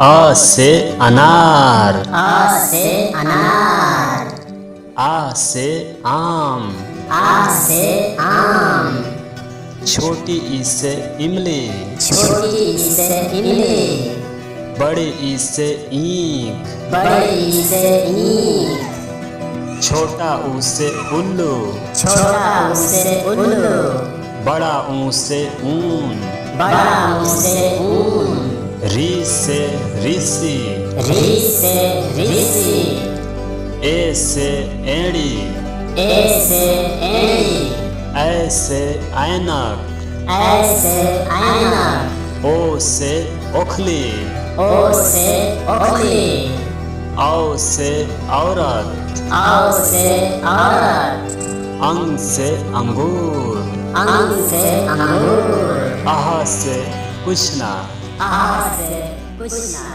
अ से अनार, अ से अनार। आ से आम, आ से आम। छोटी ई से इमली, छोटी ई से इमली। बड़ी ई से ईख, बड़ी ई से ईख। छोटा ऊ से उल्लू, छोटा ऊ से उल्लू। बड़ा ऊ से ऊन, बड़ा ऊ से ऊन। री से ऋषि, री से ऋषि। ए से एड़ी, ए से एड़ी। ऐ से ऐनक, ऐ से ऐनक। ओ से ओखली, ओ से ओखली। औ से औरत, औ से औरत। अंग से अंगूर, अंग से अंगूर। आह से पूछना, आह से पूछना।